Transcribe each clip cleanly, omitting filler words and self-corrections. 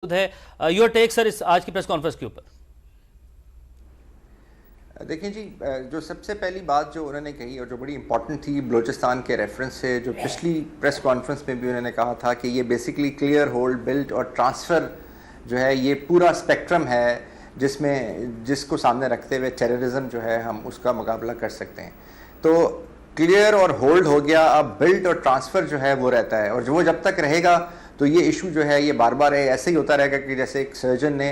है। Your take sir इस आज की प्रेस कॉन्फ्रेंस के ऊपर। देखिए जी, जो सबसे पहली बात जो उन्होंने कही और जो बड़ी इंपॉर्टेंट थी बलूचिस्तान के रेफरेंस से, जो पिछली प्रेस कॉन्फ्रेंस में भी उन्होंने कहा था कि ये बेसिकली क्लियर, होल्ड, बिल्ट और ट्रांसफ़र जो है ये पूरा स्पेक्ट्रम है जिसको सामने रखते हुए टेररिज्म जो है हम उसका मुकाबला कर सकते हैं। तो क्लियर और होल्ड हो गया, अब बिल्ट और ट्रांसफ़र जो है वो रहता है, और वो जब तक रहेगा तो ये इशू जो है ये बार बार ऐसे ही होता रहेगा कि जैसे एक सर्जन ने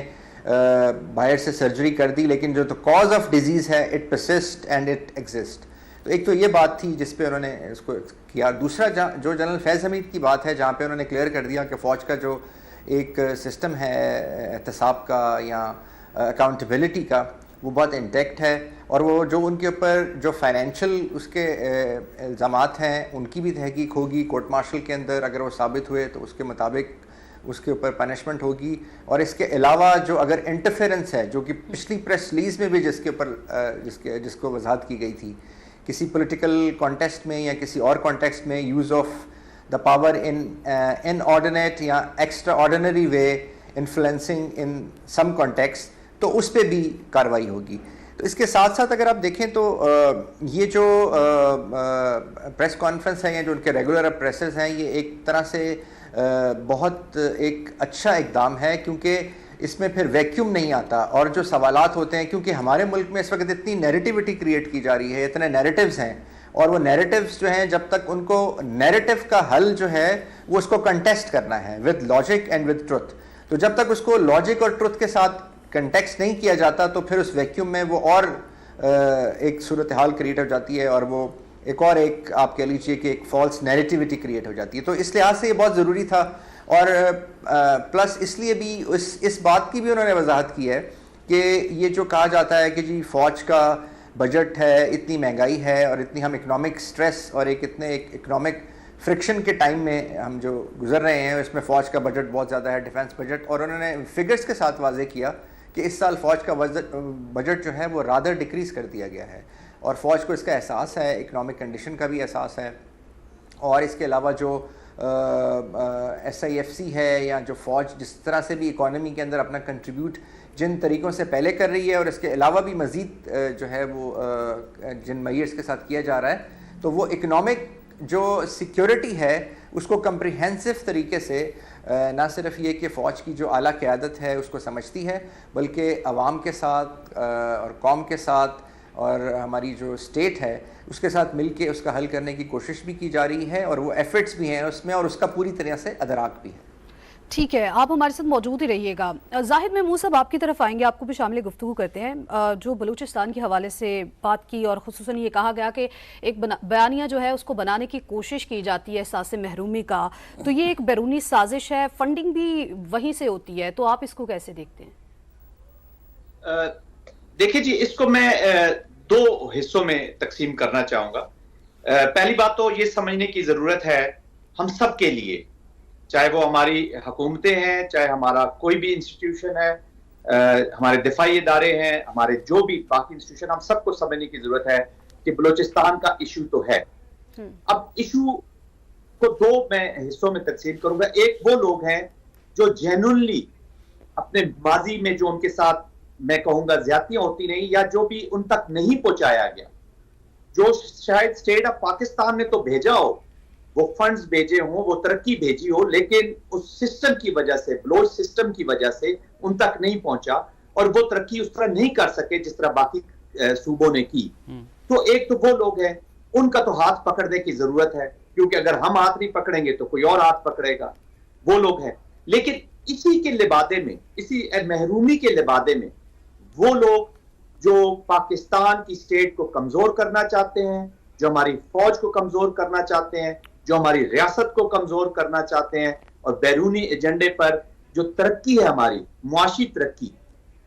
बाहर से सर्जरी कर दी लेकिन जो तो कॉज ऑफ डिजीज़ है it persist and it exist. तो एक तो ये बात थी जिस पे उन्होंने इसको किया। दूसरा जो जनरल फैज़ हमीद की बात है, जहाँ पे उन्होंने क्लियर कर दिया कि फ़ौज का जो एक सिस्टम है एहतसाब का या अकाउंटेबिलिटी का, वो बहुत इंटैक्ट है, और वो जो उनके ऊपर जो फाइनेंशियल उसके इल्ज़ामात हैं उनकी भी तहकीक होगी कोर्ट मार्शल के अंदर। अगर वो साबित हुए तो उसके मुताबिक उसके ऊपर पनिशमेंट होगी। और इसके अलावा जो अगर इंटरफेरेंस है, जो कि पिछली प्रेस रिलीज़ में भी जिसके ऊपर जिसको वजाहत की गई थी, किसी पॉलिटिकल कॉन्टेक्स्ट में या किसी और कॉन्टेक्स्ट में use of the power in inordinate या एक्स्ट्रा ऑर्डिनरी वे इन्फ्लुएंसिंग इन सम कॉन्टेक्स्ट, तो उस पर भी कार्रवाई होगी। तो इसके साथ साथ अगर आप देखें तो ये जो प्रेस कॉन्फ्रेंस है या जो उनके रेगुलर प्रेसेस हैं, ये एक तरह से बहुत एक अच्छा इकदाम है, क्योंकि इसमें फिर वैक्यूम नहीं आता। और जो सवालात होते हैं, क्योंकि हमारे मुल्क में इस वक्त इतनी नैरेटिविटी क्रिएट की जा रही है, इतने नैरेटिव्स हैं, और वो नैरेटिव्स जो हैं जब तक उनको नैरेटिव का हल जो है वो उसको कंटेस्ट करना है with logic and with truth. तो जब तक उसको लॉजिक और ट्रुथ के साथ कंटेक्स्ट नहीं किया जाता तो फिर उस वैक्यूम में वो और एक सूरत हाल क्रिएट हो जाती है, और वो एक आप कह लीजिए कि एक फॉल्स नैरेटिविटी क्रिएट हो जाती है। तो इस लिहाज से ये बहुत ज़रूरी था। और प्लस इसलिए भी इस बात की भी उन्होंने वजाहत की है कि ये जो कहा जाता है कि जी फ़ौज का बजट है, इतनी महंगाई है और इतनी हम इकनॉमिक स्ट्रेस और एक इकनॉमिक फ्रिक्शन के टाइम में हम जो गुजर रहे हैं, इसमें फ़ौज का बजट बहुत ज़्यादा है, डिफेंस बजट। और उन्होंने फिगर्स के साथ वाजे किया कि इस साल फ़ौज का बजट जो है वो रादर डिक्रीज़ कर दिया गया है, और फ़ौज को इसका एहसास है, इकनॉमिक कंडीशन का भी एहसास है। और इसके अलावा जो SIFC है या जो फ़ौज जिस तरह से भी इकॉनमी के अंदर अपना कंट्रीब्यूट जिन तरीक़ों से पहले कर रही है, और इसके अलावा भी मज़ीद जो है वो जिन मेजर्स के साथ किया जा रहा है, तो वो इकनॉमिक जो सिक्योरिटी है उसको कम्प्रिहेंसिव तरीके से ना सिर्फ ये कि फ़ौज की जो आला क़यादत है उसको समझती है, बल्कि आवाम के साथ और कौम के साथ और हमारी जो स्टेट है उसके साथ मिलके उसका हल करने की कोशिश भी की जा रही है, और वो एफर्ट्स भी हैं उसमें, और उसका पूरी तरह से अदराक भी है। ठीक है, आप हमारे साथ मौजूद ही रहिएगा। जाहिद महमूद साहब आपकी तरफ आएंगे, आपको भी शामिल गुफ्तगू करते हैं। जो बलूचिस्तान के हवाले से बात की और खुसूसन ये कहा गया कि एक बयानिया जो है उसको बनाने की कोशिश की जाती है एहसास महरूमी का, तो ये एक बैरूनी साजिश है, फंडिंग भी वहीं से होती है, तो आप इसको कैसे देखते हैं? देखिए जी, इसको मैं दो हिस्सों में तकसीम करना चाहूंगा। पहली बात तो ये समझने की जरूरत है हम सब के लिए, चाहे वो हमारी हुकूमतें हैं, चाहे हमारा कोई भी इंस्टीट्यूशन है, हमारे दिफाई इदारे हैं, हमारे जो भी बाकी इंस्टीट्यूशन, हम सबको समझने की जरूरत है कि बलूचिस्तान का इशू तो है। अब इशू को दो मैं हिस्सों में तकसीम करूंगा। एक वो लोग हैं जो जेन्युइनली अपने माजी में जो उनके साथ मैं कहूंगा ज्यादतियां होती रही या जो भी उन तक नहीं पहुंचाया गया, जो शायद स्टेट ऑफ पाकिस्तान ने तो भेजा हो, वो फंड्स भेजे हों, वो तरक्की भेजी हो, लेकिन उस सिस्टम की वजह से, बलोच सिस्टम की वजह से उन तक नहीं पहुंचा, और वो तरक्की उस तरह नहीं कर सके जिस तरह बाकी सूबों ने की। तो एक तो वो लोग हैं, उनका तो हाथ पकड़ने की जरूरत है, क्योंकि अगर हम हाथ नहीं पकड़ेंगे तो कोई और हाथ पकड़ेगा। वो लोग हैं। लेकिन इसी के लिबादे में, इसी महरूमी के लिबादे में वो लोग जो पाकिस्तान की स्टेट को कमजोर करना चाहते हैं, जो हमारी फौज को कमजोर करना चाहते हैं, जो हमारी रियासत को कमजोर करना चाहते हैं, और बैरूनी एजेंडे पर जो तरक्की है, हमारी मुआशी तरक्की,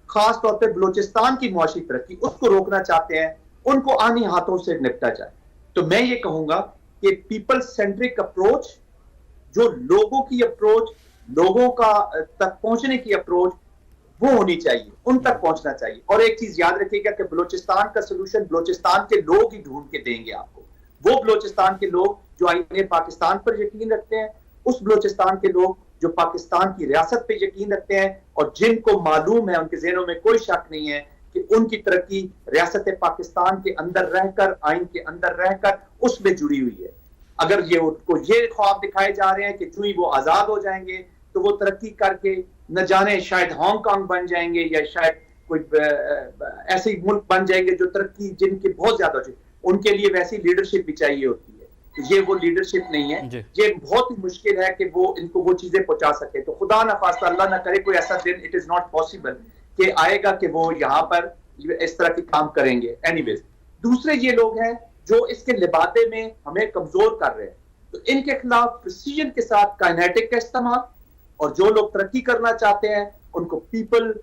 खास तौर पे बलूचिस्तान की मुआशी तरक्की, उसको रोकना चाहते हैं, उनको आनी हाथों से निपटा जाए। तो मैं ये कहूंगा कि पीपल सेंट्रिक अप्रोच, जो लोगों की अप्रोच, लोगों का तक पहुंचने की अप्रोच, वो होनी चाहिए, उन तक पहुंचना चाहिए। और एक चीज याद रखिएगा कि बलूचिस्तान का सलूशन बलूचिस्तान के लोग ही ढूंढ के देंगे आपको। वो बलूचिस्तान के लोग जो आईने पाकिस्तान पर यकीन रखते हैं, उस बलूचिस्तान के लोग जो पाकिस्तान की रियासत पे यकीन रखते हैं और जिनको मालूम है, उनके ज़हनों में कोई शक नहीं है कि उनकी तरक्की रियासत पाकिस्तान के अंदर रहकर, आइन के अंदर रहकर उसमें जुड़ी हुई है। अगर ये उनको ये ख्वाब दिखाए जा रहे हैं कि जो ही वो आजाद हो जाएंगे तो वो तरक्की करके न जाने शायद हांगकांग बन जाएंगे या शायद कोई ऐसे मुल्क बन जाएंगे जो तरक्की जिनकी बहुत ज्यादा हो, उनके लिए वैसी लीडरशिप भी चाहिए होती है। तो ये वो लीडरशिप नहीं है, ये बहुत ही मुश्किल है कि वो इनको वो चीजें पहुंचा सके। तो खुदा न खास्ता, अल्लाह ना करे कोई ऐसा दिन, इट इज नॉट पॉसिबल कि आएगा कि वो यहाँ पर इस तरह के काम करेंगे। एनीवेज, दूसरे ये लोग हैं जो इसके लिबादे में हमें कमजोर कर रहे हैं, तो इनके खिलाफ प्रिसीजन के साथ काइनेटिक का इस्तेमाल, और जो लोग तरक्की करना चाहते हैं उनको पीपल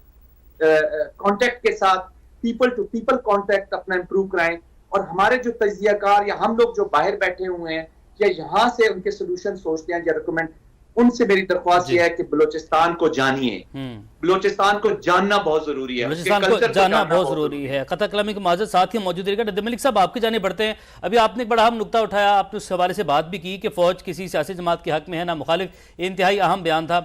कांटेक्ट के साथ पीपल टू पीपल कांटेक्ट अपना इंप्रूव कराएं। और हमारे जो तजियाकार या हम लोग जो बाहर बैठे हुए हैं या यहाँ से उनके सोल्यूशन सोचते हैं या रिकमेंड, उनसे मेरी दरख्वास्त यह है कि बलूचिस्तान को जानिए, बलूचिस्तान को जानना बहुत जरूरी है, बलूचिस्तान को जानना बहुत जरूरी है। कतर कलामी के माजर साथ ही मौजूद रहेगा। नदीम मलिक साहब, आपकी जाने बढ़ते हैं। अभी आपने एक बड़ा अहम नुकता उठाया, आपने उस हवाले से बात भी की कि फौज किसी सियासी जमात के हक में है ना मुखालिफ। इंतहाई अहम बयान था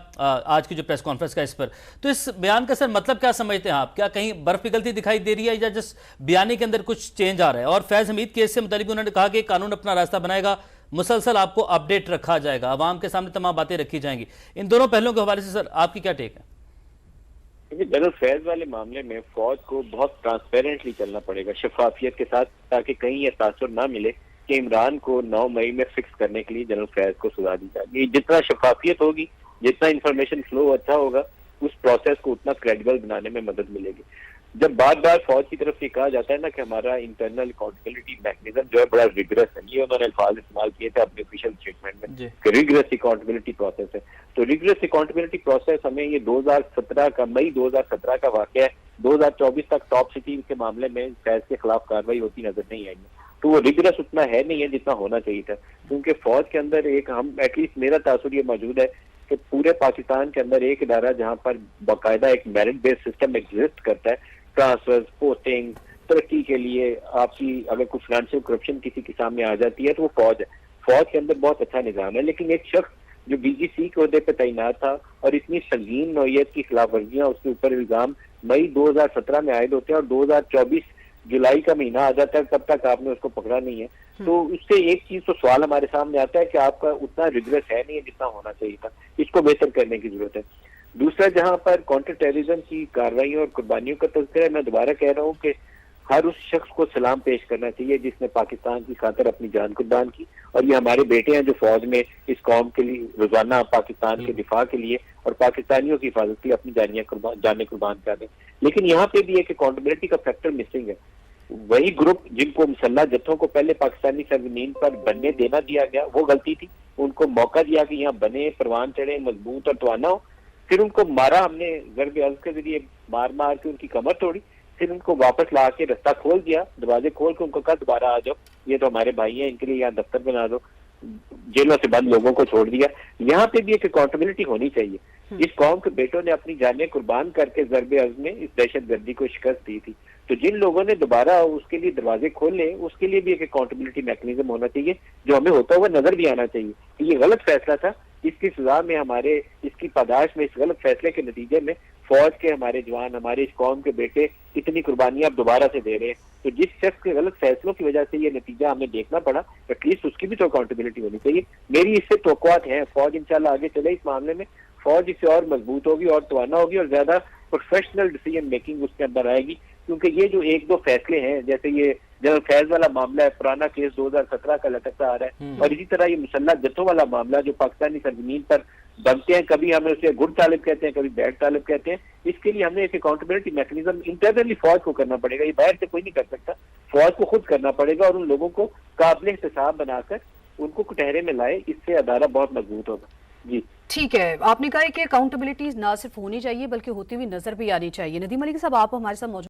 आज की जो प्रेस कॉन्फ्रेंस का इस पर। तो इस बयान का सर मतलब क्या समझते हैं आप? क्या कहीं बर्फ पिघलती दिखाई दे रही है या जस्ट बयानी के अंदर कुछ चेंज आ रहा है? और फैज हमीद केस से मुतालिक उन्होंने कहा कि कानून अपना रास्ता बनाएगा, मुसलसल आपको अपडेट रखा जाएगा, आवाम के सामने तमाम बातें रखी जाएंगी। इन दोनों पहलुओं के हवाले से सर आपकी क्या टेक है? जनरल फैज वाले मामले में फौज को बहुत ट्रांसपेरेंटली चलना पड़ेगा, शफाफियत के साथ, ताकि कहीं यह तासुर ना मिले कि इमरान को 9 मई में फिक्स करने के लिए जनरल फैज को सजा दी जाएगी। जितना शफाफियत होगी, जितना इंफॉर्मेशन फ्लो अच्छा होगा, उस प्रोसेस को उतना क्रेडिबल बनाने में मदद मिलेगी। जब बार बार फौज की तरफ से कहा जाता है ना कि हमारा इंटरनल अकाउंटेबिलिटी मैकेनिज्म जो है बड़ा रिगरस है, ये उन्होंने अल्फाज इस्तेमाल किए थे अपने ऑफिशियल स्टेटमेंट में कि रिगरस अकाउंटेबिलिटी प्रोसेस है। तो रिगरस अकाउंटेबिलिटी प्रोसेस हमें ये 2017 का मई 2017 का वाकया है, 2024 तक टॉप सिटी के मामले में फैज के खिलाफ कार्रवाई होती नजर नहीं आई है। तो वो रिगरस उतना है नहीं है जितना होना चाहिए था, क्योंकि फौज के अंदर एक हम एटलीस्ट मेरा तासुर ये मौजूद है कि पूरे पाकिस्तान के अंदर एक इदारा जहाँ पर बाकायदा एक मेरिट बेस्ड सिस्टम एग्जिस्ट करता है, ट्रांसफर, पोस्टिंग, तरक्की के लिए आपकी अगर कुछ फाइनेंशियल करप्शन किसी के सामने आ जाती है तो वो फौज है। फौज के अंदर बहुत अच्छा निजाम है, लेकिन एक शख्स जो BGC के ओहदे पे तैनात था और इतनी संगीन नौयत की खिलाफ वर्जियां उसके ऊपर इल्जाम मई 2017 में आयद होते हैं और 2024 जुलाई का महीना आ जाता है, तब तक आपने उसको पकड़ा नहीं है। तो उससे एक चीज तो सवाल हमारे सामने आता है कि आपका उतना रिग्रेस है नहीं है जितना होना चाहिए था, इसको बेहतर करने की जरूरत है। दूसरा, जहां पर काउंटर टेररिज्म की कार्रवाई और कुर्बानियों का तज़किरा है, मैं दोबारा कह रहा हूँ कि हर उस शख्स को सलाम पेश करना चाहिए जिसने पाकिस्तान की खातिर अपनी जान कुर्बान की, और ये हमारे बेटे हैं जो फौज में इस कौम के लिए रोजाना पाकिस्तान के दिफा के लिए और पाकिस्तानियों की हिफाजत के लिए अपनी जानें कुर्बान कर दें। लेकिन यहाँ पे भी एक अकाउंटेबिलिटी का फैक्टर मिसिंग है। वही ग्रुप जिनको मुसल्लह जत्थों को पहले पाकिस्तानी सरजमीन पर बनने देना दिया गया, वो गलती थी। उनको मौका दिया कि यहाँ बने, परवान चढ़े, मजबूत और तवाना हो, फिर उनको मारा हमने ज़रब अर्ज़ के जरिए, मार मार के उनकी कमर तोड़ी, फिर उनको वापस ला के रास्ता खोल दिया, दरवाजे खोल के उनको कहा दोबारा आ जाओ, ये तो हमारे भाई हैं, इनके लिए यहाँ दफ्तर बना दो, जेलों से बंद लोगों को छोड़ दिया। यहाँ पे भी एक अकाउंटेबिलिटी होनी चाहिए। इस कौम के बेटों ने अपनी जानें कुर्बान करके ज़रब अर्ज़ में इस दहशतगर्दी को शिकस्त दी थी, तो जिन लोगों ने दोबारा उसके लिए दरवाजे खोल ले, उसके लिए भी एक अकाउंटेबिलिटी मैकेनिज्म होना चाहिए जो हमें होता हुआ नजर भी आना चाहिए कि ये गलत फैसला था, इसकी सजा में हमारे इसकी पादाश में, इस गलत फैसले के नतीजे में फौज के हमारे जवान, हमारे इस कौम के बेटे इतनी कुर्बानियां अब दोबारा से दे रहे हैं। तो जिस शख्स के गलत फैसलों की वजह से ये नतीजा हमें देखना पड़ा, एटलीस्ट उसकी भी तो अकाउंटेबिलिटी होनी चाहिए। मेरी इससे तवक्कुआत है, फौज इंशाल्लाह आगे चले इस मामले में, फौज इससे और मजबूत होगी और तवाना होगी और ज्यादा प्रोफेशनल डिसीजन मेकिंग उसके अंदर आएगी। क्योंकि ये जो एक दो फैसले हैं, जैसे ये जनरल फैज वाला मामला है, पुराना केस 2017 का लटकता आ रहा है, और इसी तरह ये मुसल्लह जत्थों वाला मामला जो पाकिस्तानी सरजमीन पर बनते हैं, कभी हमें उसे गुड तालिब कहते हैं, कभी बैड तालिब कहते हैं, इसके लिए हमें एक अकाउंटेबिलिटी मैकेनिज्म इंटरनली फौज को करना पड़ेगा। ये बाहर से कोई नहीं कर सकता, फौज को खुद करना पड़ेगा और उन लोगों को काबिल हिसाब बनाकर उनको कुटहरे में लाए, इससे अदारा बहुत मजबूत होगा। जी ठीक है, आपने कहा कि अकाउंटेबिलिटी ना सिर्फ होनी चाहिए बल्कि होती हुई नजर भी आनी चाहिए। नदीम मलिक साहब, आप हमारे साथ मौजूद